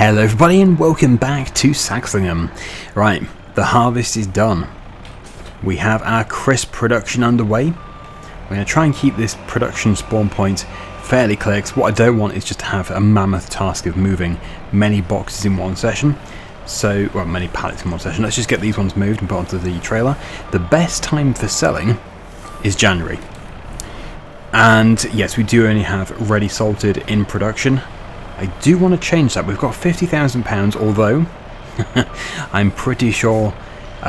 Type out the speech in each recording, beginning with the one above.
Hello everybody and welcome back to Saxlingham. Right, the harvest is done. We have our crisp production underway. We're going to try and keep this production spawn point fairly clear, because what I don't want is just to have a mammoth task of moving many boxes in one session. So, well, many pallets in one session. Let's just get these ones moved and put onto the trailer. The best time for selling is January. And yes, we do only have ready salted in production. I do want to change that. We've got £50,000, although I'm pretty sure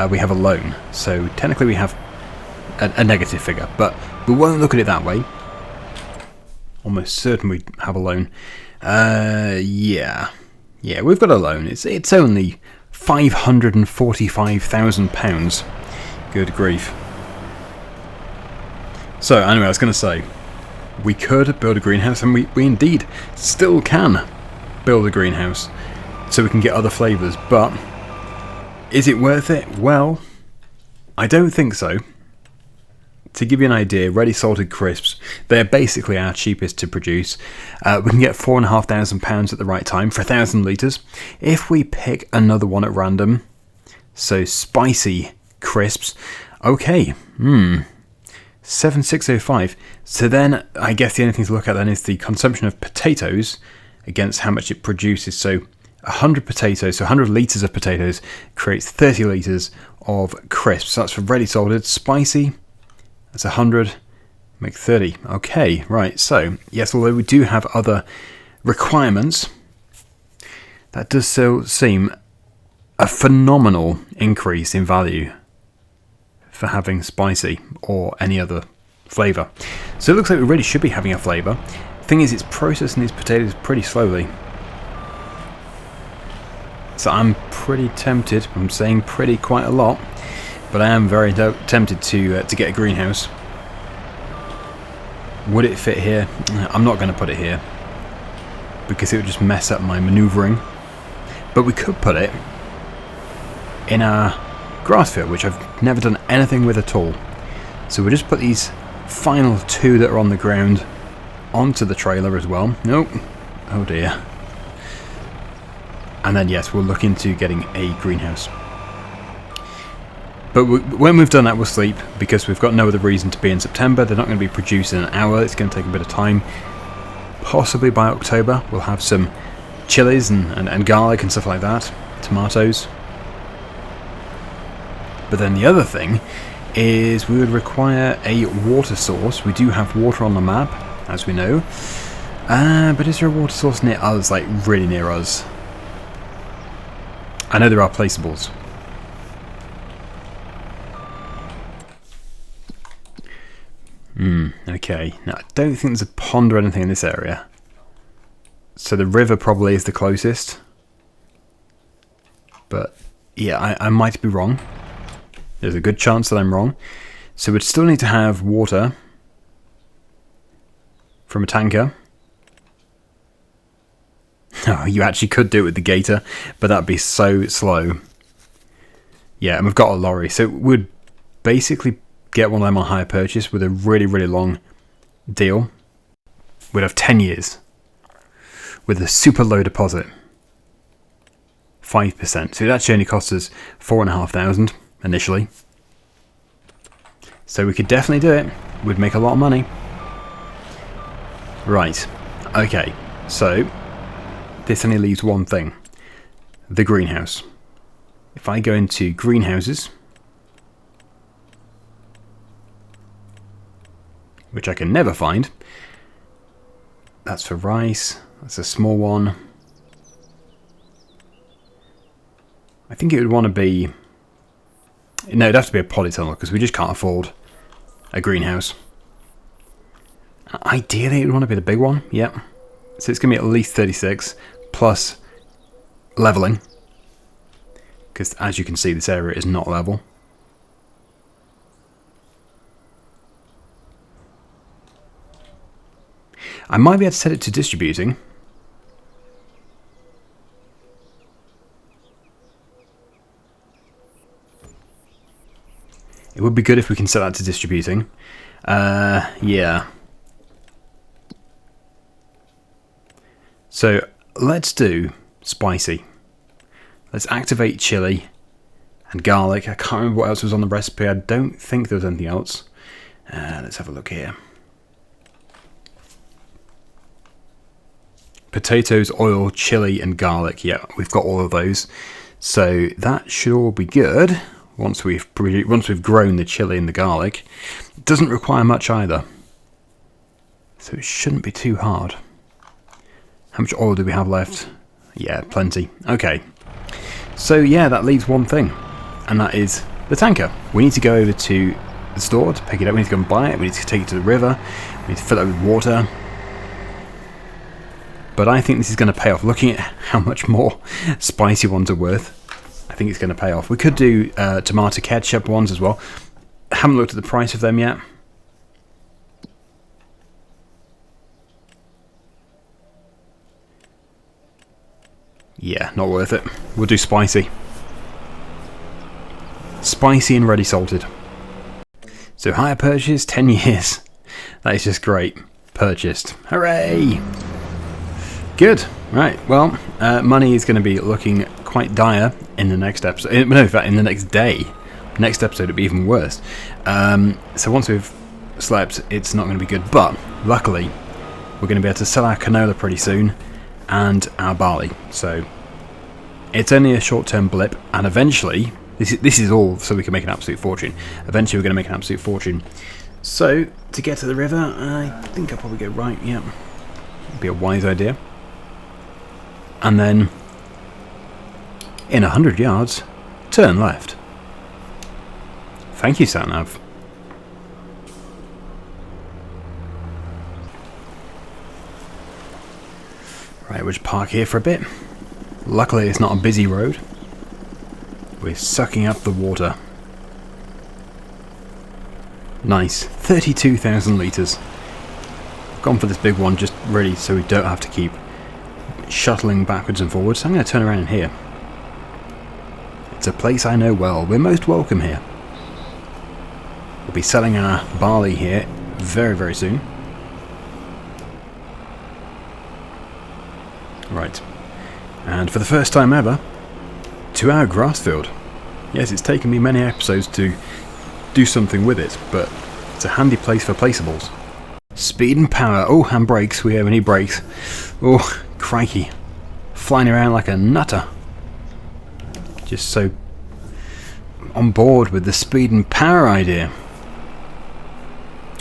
we have a loan. So technically we have a negative figure, but we won't look at it that way. Almost certain we have a loan. Yeah, we've got a loan. It's only £545,000. Good grief. So anyway, I was going to say, we could build a greenhouse, and we indeed still can build a greenhouse, so we can get other flavours, but is it worth it? Well, I don't think so. To give you an idea, ready salted crisps, they're basically our cheapest to produce. We can get £4,500 at the right time for 1,000 litres. If we pick another one at random, so spicy crisps, okay, 7605. So then I guess the only thing to look at then is the consumption of potatoes against how much it produces. So 100 potatoes, so 100 litres of potatoes creates 30 litres of crisps. So that's for ready salted. Spicy, that's 100, make 30. Okay, right. So yes, although we do have other requirements, that does still seem a phenomenal increase in value for having spicy or any other flavour. So it looks like we really should be having a flavour. Thing is, it's processing these potatoes pretty slowly. So I'm pretty tempted, I'm saying pretty quite a lot, but I am very tempted to get a greenhouse. Would it fit here? I'm not going to put it here, because it would just mess up my manoeuvring. But we could put it in our grass field, which I've never done anything with at all. So we'll just put these final two that are on the ground onto the trailer as well. Nope. Oh dear. And then yes, we'll look into getting a greenhouse. But when we've done that, we'll sleep, because we've got no other reason to be in September. They're not going to be produced in an hour. It's going to take a bit of time. Possibly by October we'll have some chilies and garlic and stuff like that. Tomatoes. But then the other thing is we would require a water source. We do have water on the map, as we know. But is there a water source near us, like really near us? I know there are placeables. Okay. Now, I don't think there's a pond or anything in this area. So the river probably is the closest. But yeah, I might be wrong. There's a good chance that I'm wrong. So we'd still need to have water from a tanker. Oh, you actually could do it with the gator, but that'd be so slow. Yeah, and we've got a lorry. So we'd basically get one of them on hire purchase with a really, really long deal. We'd have 10 years with a super low deposit. 5%. So it actually only costs us £4,500. Initially. So we could definitely do it. We'd make a lot of money. Right. Okay. So this only leaves one thing. The greenhouse. If I go into greenhouses, which I can never find. That's for rice. That's a small one. I think it would want to be... No, it'd have to be a polytunnel, because we just can't afford a greenhouse. Ideally, it would want to be the big one. Yep. So it's going to be at least 36 plus leveling, because as you can see, this area is not level. I might be able to set it to distributing. It would be good if we can set that to distributing. Yeah. So let's do spicy. Let's activate chili and garlic. I can't remember what else was on the recipe. I don't think there was anything else. Let's have a look here. Potatoes, oil, chili and garlic. Yeah, we've got all of those. So that should all be good once we've grown the chili and the garlic. It doesn't require much either. So it shouldn't be too hard. How much oil do we have left? Yeah, plenty. Okay. So yeah, that leaves one thing. And that is the tanker. We need to go over to the store to pick it up. We need to go and buy it. We need to take it to the river. We need to fill it with water. But I think this is going to pay off. Looking at how much more spicy ones are worth, I think it's going to pay off. We could do tomato ketchup ones as well. I haven't looked at the price of them yet. Yeah, not worth it. We'll do spicy. Spicy and ready salted. So hire purchase, 10 years. That is just great. Purchased. Hooray! Good. Right, well, money is going to be looking quite dire in the next episode. No, in fact, in the next day. Next episode it'll be even worse. So once we've slept, it's not going to be good. But, luckily, we're going to be able to sell our canola pretty soon. And our barley. So, it's only a short-term blip. And eventually, this is all so we can make an absolute fortune. Eventually we're going to make an absolute fortune. So, to get to the river, I think I'll probably go right, yeah. Would be a wise idea. And then, in 100 yards, turn left. Thank you, Satnav. Right, we'll just park here for a bit. Luckily, it's not a busy road. We're sucking up the water. Nice. 32,000 litres. Gone for this big one just really so we don't have to keep shuttling backwards and forwards. So I'm going to turn around in here. It's a place I know well. We're most welcome here. We'll be selling our barley here very, very soon. Right. And for the first time ever, to our grass field. Yes, it's taken me many episodes to do something with it, but it's a handy place for placeables. Speed and power. Oh, and brakes. We need brakes. Oh, crikey. Flying around like a nutter. Just so on board with the speed and power idea.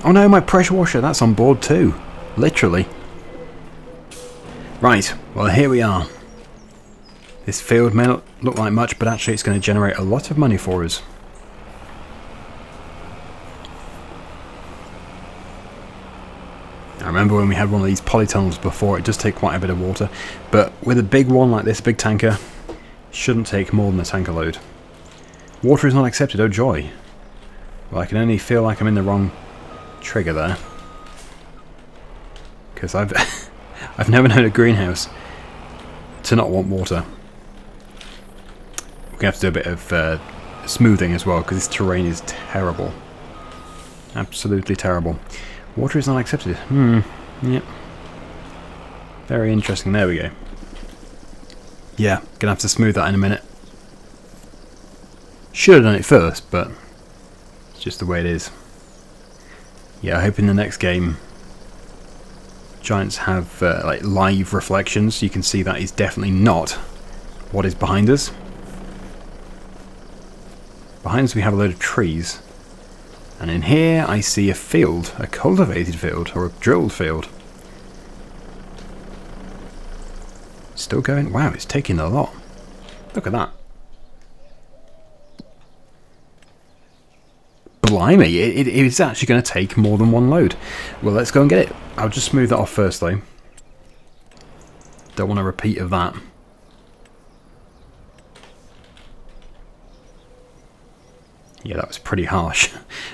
Oh no, my pressure washer, that's on board too. Literally. Right, well here we are. This field may not look like much, but actually it's going to generate a lot of money for us. I remember when we had one of these polytunnels before, it does take quite a bit of water, but with a big one like this, big tanker, it shouldn't take more than a tanker load. Water is not accepted, oh joy. Well, I can only feel like I'm in the wrong trigger there. Because I've never known a greenhouse to not want water. We're going to have to do a bit of smoothing as well, because this terrain is terrible. Absolutely terrible. Water is not accepted. Yep. Very interesting. There we go. Yeah, gonna have to smooth that in a minute. Should have done it first, but it's just the way it is. Yeah, I hope in the next game giants have like live reflections. You can see that is definitely not what is behind us. Behind us we have a load of trees. And in here I see a field, a cultivated field, or a drilled field. Still going? Wow, it's taking a lot. Look at that. Blimey, it is actually going to take more than one load. Well, let's go and get it. I'll just smooth that off first though. Don't want a repeat of that. Yeah, that was pretty harsh.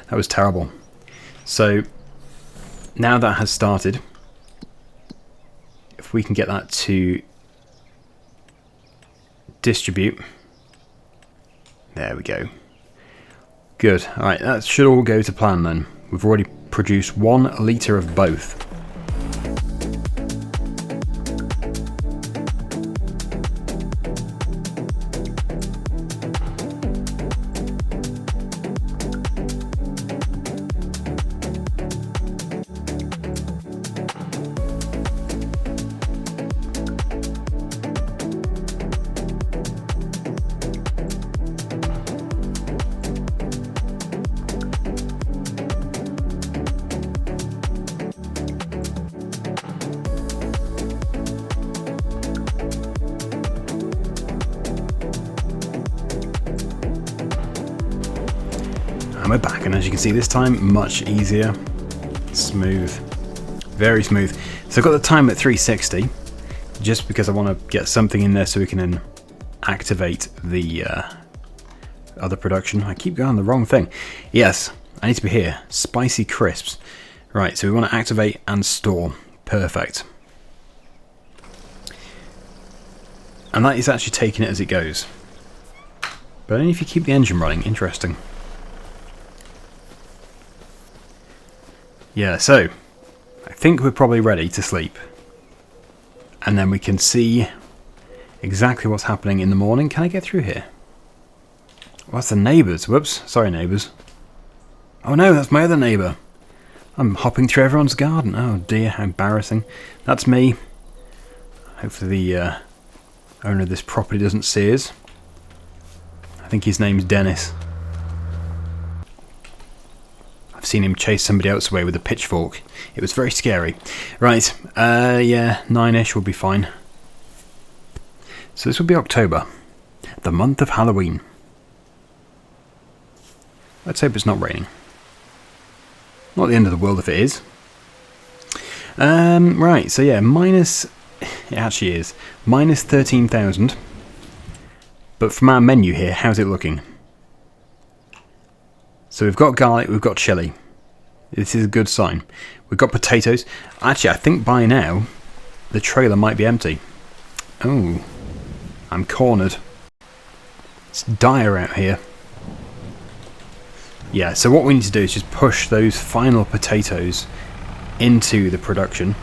That was terrible. So, now that has started, if we can get that to distribute. There we go. Good. Alright, that should all go to plan then. We've already produced 1 litre of both. And we're back, and as you can see this time, much easier. Smooth. Very smooth. So I've got the time at 360, just because I want to get something in there so we can then activate the other production. I keep going on the wrong thing. Yes, I need to be here. Spicy crisps. Right, so we want to activate and store. Perfect. And that is actually taking it as it goes. But only if you keep the engine running. Interesting. Yeah, so I think we're probably ready to sleep. And then we can see exactly what's happening in the morning. Can I get through here? Well, that's the neighbours. Whoops. Sorry, neighbours. Oh no, that's my other neighbour. I'm hopping through everyone's garden. Oh dear, how embarrassing. That's me. Hopefully the owner of this property doesn't see us. I think his name's Dennis. I've seen him chase somebody else away with a pitchfork. It was very scary. Right, yeah, 9-ish will be fine. So this will be October, the month of Halloween. Let's hope it's not raining. Not the end of the world if it is. Right, so yeah, it actually is, minus 13,000. But from our menu here, how's it looking? So we've got garlic, we've got chili. This is a good sign. We've got potatoes. Actually, I think by now, the trailer might be empty. Oh, I'm cornered. It's dire out here. Yeah, so what we need to do is just push those final potatoes into the production.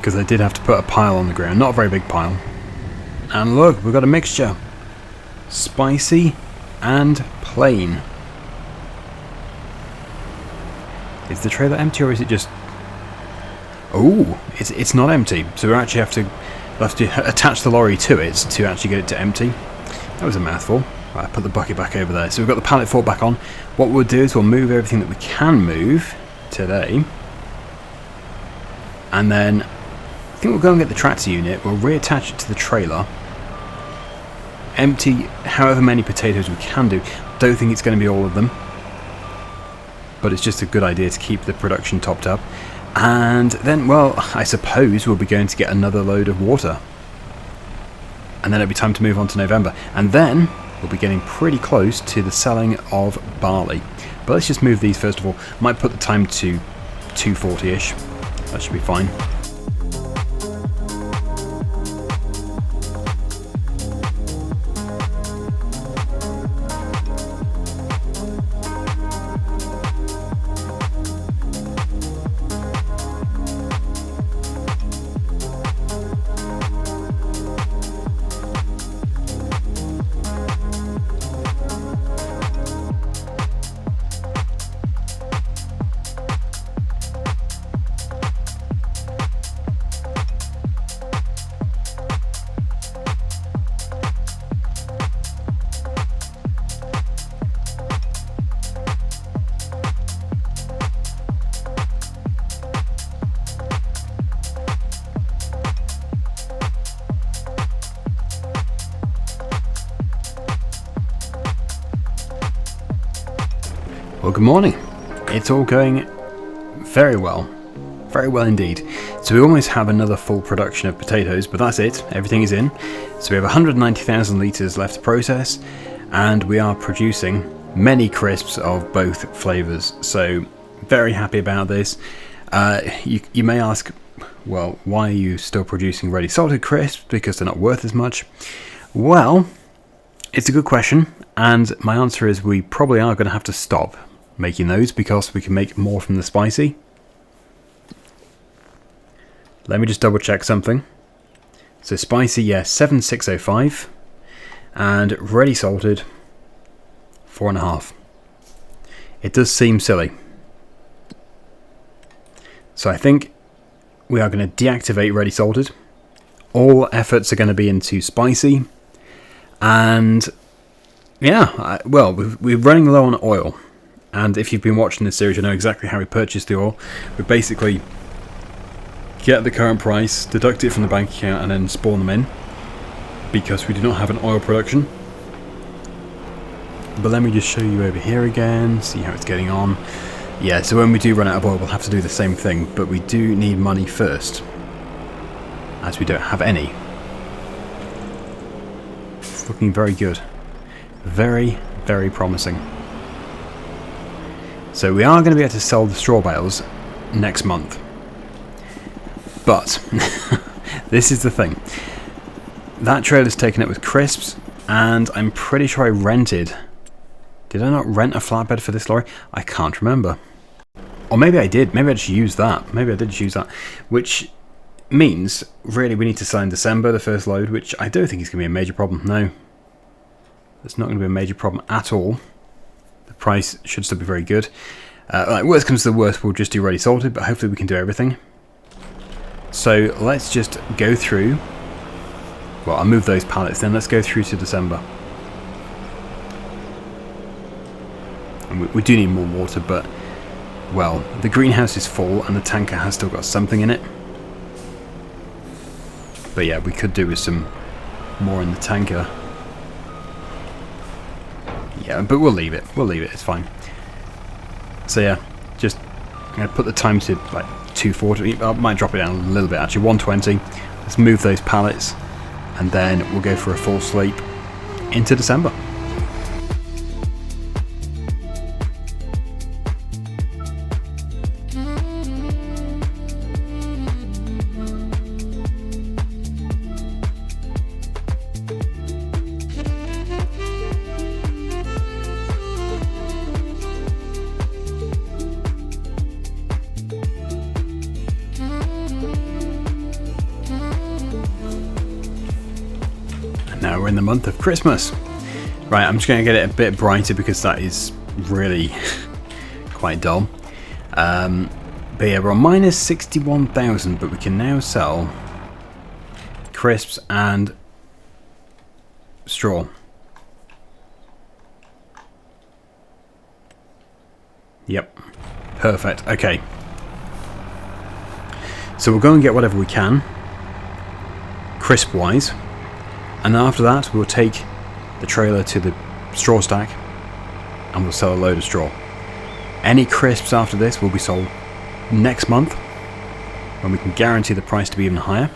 Because I did have to put a pile on the ground, not a very big pile. And look, we've got a mixture. Spicy and plain. Is the trailer empty or is it just... Oh, it's not empty. So we actually have to attach the lorry to it to actually get it to empty. That was a mouthful. Right, put the bucket back over there. So we've got the pallet fork back on. What we'll do is we'll move everything that we can move today. And then I think we'll go and get the tractor unit. We'll reattach it to the trailer. Empty however many potatoes we can do. Don't think it's going to be all of them. But it's just a good idea to keep the production topped up. And then, well, I suppose we'll be going to get another load of water. And then it'll be time to move on to November. And then we'll be getting pretty close to the selling of barley. But let's just move these first of all. Might put the time to 2:40-ish. That should be fine. Well, good morning. It's all going very well. Very well indeed. So we almost have another full production of potatoes, but that's it. Everything is in. So we have 190,000 litres left to process, and we are producing many crisps of both flavours. So very happy about this. You may ask, well, why are you still producing ready salted crisps? Because they're not worth as much. Well, it's a good question, and my answer is we probably are going to have to stop making those because we can make more from the spicy. Let me just double check something. So spicy, yeah, 7,605, and ready salted 4.5. It does seem silly. So I think we are going to deactivate ready salted. All efforts are going to be into spicy, and Yeah, well, we're running low on oil. And if you've been watching this series, you know exactly how we purchase the oil. We basically get the current price, deduct it from the bank account, and then spawn them in. Because we do not have an oil production. But let me just show you over here again, see how it's getting on. Yeah, so when we do run out of oil, we'll have to do the same thing. But we do need money first, as we don't have any. It's looking very good. Very, very promising. So we are going to be able to sell the straw bales next month. But, this is the thing. That trailer's taken it with crisps, and I'm pretty sure I rented... Did I not rent a flatbed for this lorry? I can't remember. Or maybe I did. Maybe I just used that. Maybe I did just use that. Which means, really, we need to sell in December, the first load, which I don't think is going to be a major problem. No. It's not going to be a major problem at all. The price should still be very good. Like, worst comes to the worst, we'll just do ready salted, but hopefully we can do everything. So let's just go through. Well, I'll move those pallets, then let's go through to December. And we do need more water, but, well, the greenhouse is full and the tanker has still got something in it. But yeah, we could do with some more in the tanker. Yeah, but we'll leave it. We'll leave it, it's fine. So yeah, just I'm going to put the time to like 240. I might drop it down a little bit actually, 120. Let's move those pallets and then we'll go for a full sleep into December. Now we're in the month of Christmas. Right, I'm just going to get it a bit brighter because that is really quite dull. But yeah, we're on minus 61,000, but we can now sell crisps and straw. Yep, perfect. Okay. So we'll go and get whatever we can, crisp-wise. And then after that, we'll take the trailer to the straw stack and we'll sell a load of straw. Any crisps after this will be sold next month when we can guarantee the price to be even higher.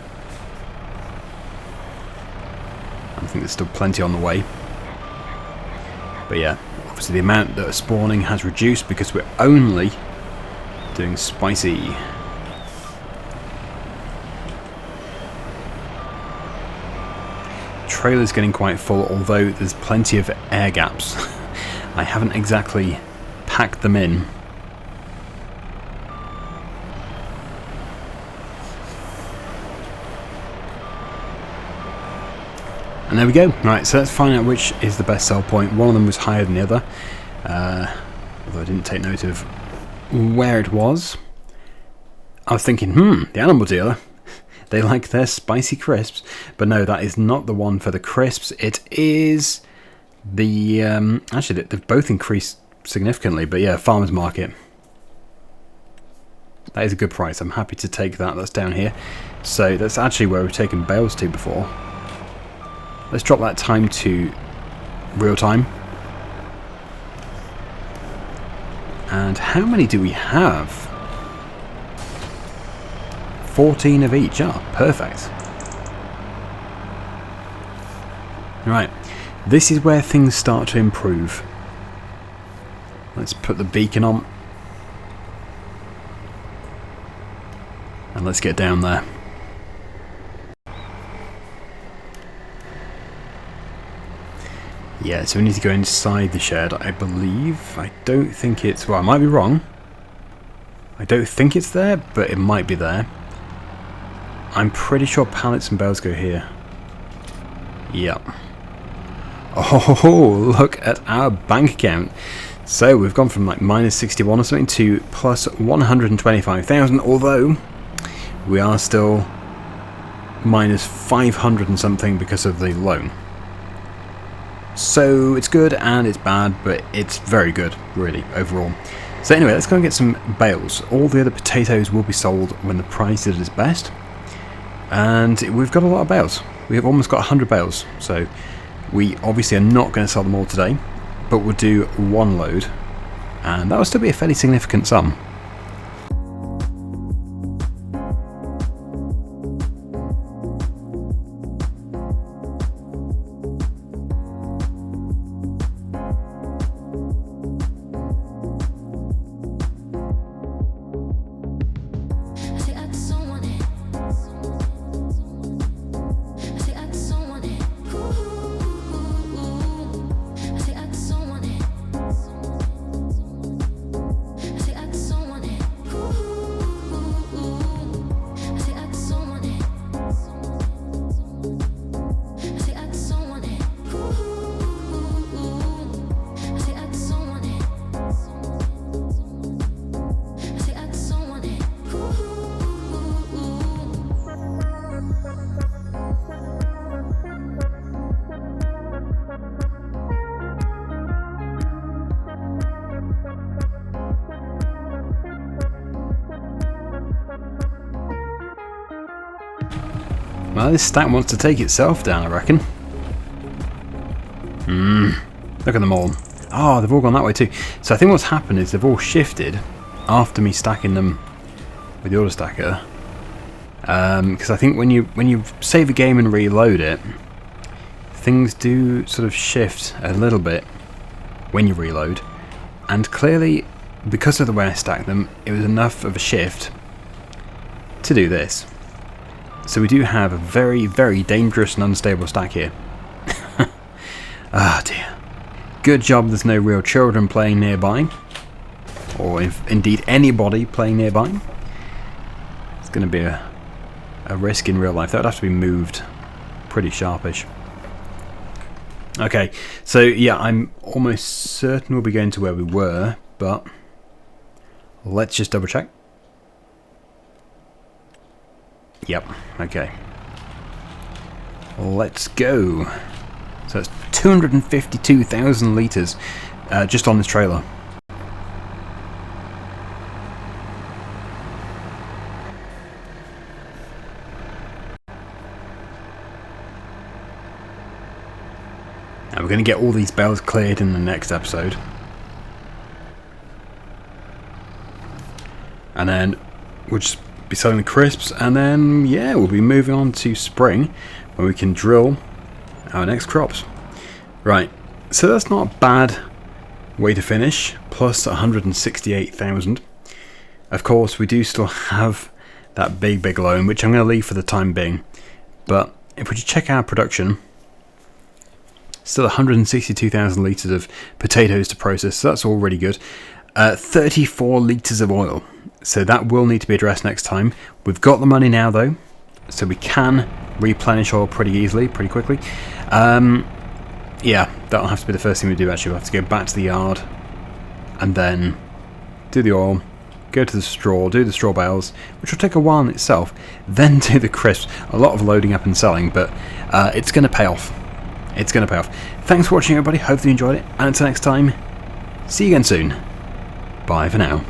I think there's still plenty on the way. But yeah, obviously the amount that are spawning has reduced because we're only doing spicy. Trailer's getting quite full, although there's plenty of air gaps. I haven't exactly packed them in. And there we go. Right, so let's find out which is the best sell point. One of them was higher than the other, although I didn't take note of where it was. I was thinking, the animal dealer. They like their spicy crisps, but no, that is not the one for the crisps. It is the actually they've both increased significantly, but yeah, farmers market. That is a good price. I'm happy to take that. That's down here. So that's actually where we've taken bales to before. Let's drop that time to real time. And how many do we have? 14 of each. Ah, perfect. Right, this is where things start to improve. Let's put the beacon on. And let's get down there. Yeah, so we need to go inside the shed, I believe. I don't think it's... well, I might be wrong. I don't think it's there, but it might be there. I'm pretty sure pallets and bales go here. Yep. Oh, look at our bank account. So we've gone from like minus 61 or something to plus 125,000, although we are still minus 500 and something because of the loan. So it's good and it's bad, but it's very good, really, overall. So anyway, let's go and get some bales. All the other potatoes will be sold when the price is best. And we've got a lot of bales. We have almost got 100 bales. So we obviously are not going to sell them all today, but we'll do one load. And that will still be a fairly significant sum. Well, this stack wants to take itself down, I reckon. Look at them all. Oh, they've all gone that way too. So I think what's happened is they've all shifted after me stacking them with the auto stacker. Because I think when you save a game and reload it, things do sort of shift a little bit when you reload. And clearly, because of the way I stacked them, it was enough of a shift to do this. So we do have a very, very dangerous and unstable stack here. Ah, dear. Good job there's no real children playing nearby. Or if indeed anybody playing nearby. It's going to be a risk in real life. That would have to be moved pretty sharpish. Okay, so yeah, I'm almost certain we'll be going to where we were, but let's just double check. Yep, okay. Let's go. So it's 252,000 litres just on this trailer. Now we're going to get all these bales cleared in the next episode. And then we'll just be selling the crisps, and then yeah, we'll be moving on to spring when we can drill our next crops. Right, so that's not a bad way to finish, plus 168,000. Of course, we do still have that big loan, which I'm going to leave for the time being. But if we just check our production, still 162,000 litres of potatoes to process, so that's all really good. 34 litres of oil. So that will need to be addressed next time. We've got the money now though, so we can replenish oil pretty easily, pretty quickly. Yeah, that'll have to be the first thing we do actually. We'll have to go back to the yard and then do the oil, go to the straw, do the straw bales, which will take a while in itself, then do the crisps. A lot of loading up and selling, but it's going to pay off. It's going to pay off. Thanks for watching everybody, hope you enjoyed it, and until next time, see you again soon. Bye for now.